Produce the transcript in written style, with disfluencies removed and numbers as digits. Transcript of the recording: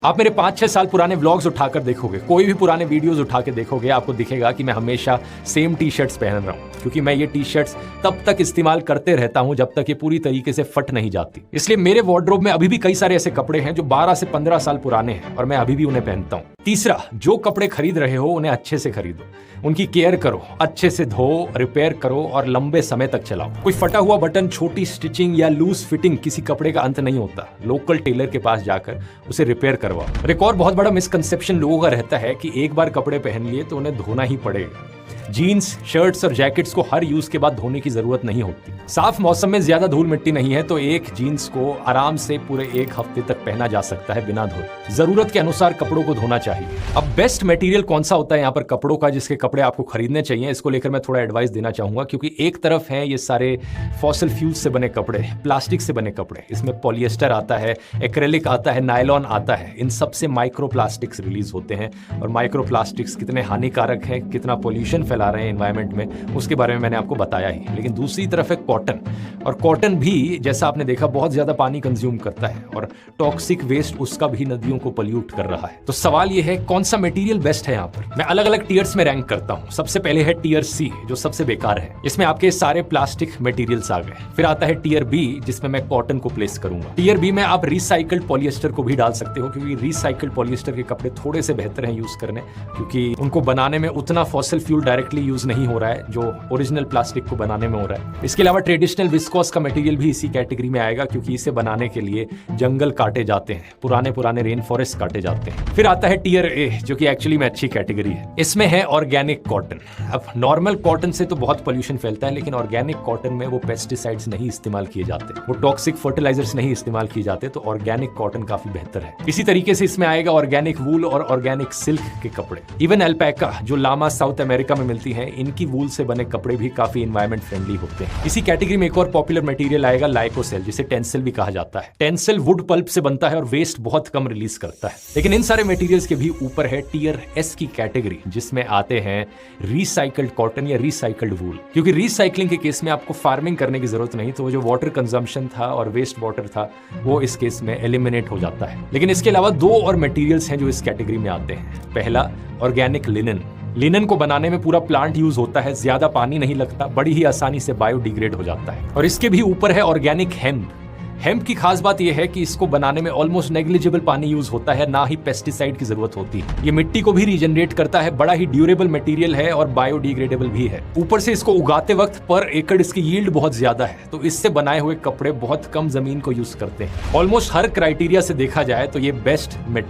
आप मेरे 5-6 साल पुराने व्लॉग्स उठाकर देखोगे, कोई भी पुराने वीडियोस उठा के देखोगे, आपको दिखेगा कि मैं हमेशा सेम टी शर्ट्स पहन रहा हूं, क्योंकि मैं ये टी शर्ट्स तब तक इस्तेमाल करते रहता हूं जब तक ये पूरी तरीके से फट नहीं जाती। इसलिए मेरे वार्डरोब में अभी भी कई सारे ऐसे कपड़े हैं जो 12 से 15 साल पुराने हैं और मैं अभी भी उन्हें पहनता हूं। तीसरा, जो कपड़े खरीद रहे हो उन्हें अच्छे से खरीदो, उनकी केयर करो, अच्छे से धो, रिपेयर करो और लंबे समय तक चलाओ। कोई फटा हुआ बटन, छोटी स्टिचिंग या लूज फिटिंग किसी कपड़े का अंत नहीं होता। लोकल टेलर के पास जाकर उसे रिपेयर करवाओ। एक और बहुत बड़ा मिसकंसेप्शन लोगों का रहता है कि एक बार कपड़े पहन लिए तो उन्हें धोना ही पड़ेगा। जीन्स, शर्ट्स और जैकेट्स को हर यूज के बाद धोने की जरूरत नहीं होती। साफ मौसम में ज्यादा धूल मिट्टी नहीं है तो एक जीन्स को आराम से पूरे 1 हफ्ते तक पहना जा सकता है बिना धोए। जरूरत के अनुसार कपड़ों को धोना चाहिए। अब बेस्ट मटेरियल कौन सा होता है यहाँ पर कपड़ों का, जिसके कपड़े आपको खरीदने चाहिए, इसको लेकर मैं थोड़ा एडवाइस देना चाहूंगा। क्योंकि एक तरफ है ये सारे फॉसिल फ्यूल से बने कपड़े, प्लास्टिक से बने कपड़े, इसमें पॉलिएस्टर आता है, एक्रेलिक आता है, नायलॉन आता है। इन सब से माइक्रो प्लास्टिक्स रिलीज होते हैं और माइक्रो प्लास्टिक्स कितने हानिकारक है, कितना पोल्यूशन फैला रहे हैं एनवायरनमेंट में, उसके बारे में मैंने आपको बताया ही। लेकिन दूसरी तरफ है कॉटन, और कॉटन भी जैसा आपने देखा बहुत ज्यादा पानी कंज्यूम करता है और टॉक्सिक वेस्ट उसका भी नदियों को पोल्यूट कर रहा है। तो सवाल यह है कौन सा मटेरियल बेस्ट है यहाँ पर। मैं अलग अलग टीयर्स में रैंक करता हूँ। सबसे पहले है टीयर सी, जो सबसे बेकार है। इसमें आपके सारे प्लास्टिक मटेरियल्स आ गए। फिर आता है टीयर बी, जिसमें मैं कॉटन को प्लेस करूंगा। टीयर बी में आप रिसाइकल्ड पॉलिएस्टर को भी डाल सकते हो, क्योंकि रिसाइकल्ड पॉलिएस्टर के कपड़े थोड़े से बेहतर हैं यूज करने, क्योंकि उनको बनाने में उतना फॉसिल फ्यूल डायरेक्टली यूज नहीं हो रहा है जो ओरिजिनल प्लास्टिक को बनाने में हो रहा है। इसके अलावा ट्रेडिशनल विस्कोस का मटेरियल भी इसी कैटेगरी में आएगा, क्योंकि इसे बनाने के लिए जंगल काटे जाते हैं, पुराने रेन फॉरेस्ट काटे जाते हैं। फिर आता है टीयर ए, जो कि एक्चुअली में अच्छी कैटेगरी है। इसमें है ऑर्गेनिक कॉटन। अब नॉर्मल कॉटन से तो बहुत पोल्यूशन फैलता है, लेकिन ऑर्गेनिक कॉटन में वो पेस्टिसाइड्स नहीं इस्तेमाल किए जाते, वो टॉक्सिक फर्टिलाइजर्स नहीं इस्तेमाल किए जाते, तो ऑर्गेनिक कॉटन काफी बेहतर है। इसी तरीके से इसमें आएगा ऑर्गेनिक वूल और ऑर्गेनिक सिल्क के कपड़े। इवन अल्पैका, जो लामा साउथ अमेरिका में मिलती है, इनकी वूल से बने कपड़े भी काफी एनवायरमेंट फ्रेंडली होते हैं। इसी कैटेगरी में एक और पॉपुलर मटेरियल आएगा लाइकोसेल, जिसे टेंसिल भी कहा जाता है। टेंसिल वुड पल्प से बनता है और वेस्ट बहुत कम रिलीज करता है। लेकिन इन सारे मटेरियल्स के भी ऊपर है टीयर एस की कैटेगरी, जिसमें आते हैं रिसाइकल्ड कॉटन या रिसाइकल्ड वूल। क्योंकि रिसाइकलिंग के केस में आपको फार्मिंग करने की जरूरत नहीं, तो वो जो वाटर कंजम्पशन था और वेस्ट वाटर था वो इस केस में एलिमिनेट हो जाता है। लेकिन इसके अलावा 2 और मटेरियल्स हैं जो इस कैटेगरी में आते हैं। पहला, ऑर्गेनिक लिनन। लिनन को बनाने में पूरा प्लांट यूज होता है, ज्यादा पानी नहीं लगता, बड़ी ही आसानी से बायोडिग्रेड हो जाता है। और इसके भी ऊपर है ऑर्गेनिक हेम्प। हेम्प की खास बात यह है कि इसको बनाने में ऑलमोस्ट नेग्लिजिबल पानी यूज होता है, ना ही पेस्टिसाइड की जरूरत होती है। ये मिट्टी को भी रीजनरेट करता है, बड़ा ही ड्यूरेबल मटेरियल है और बायोडिग्रेडेबल भी है। ऊपर से इसको उगाते वक्त पर एकड़ इसकी यील्ड बहुत ज्यादा है, तो इससे बनाए हुए कपड़े बहुत कम जमीन को यूज करते हैं। ऑलमोस्ट हर क्राइटेरिया से देखा जाए तो ये बेस्ट मटेरियल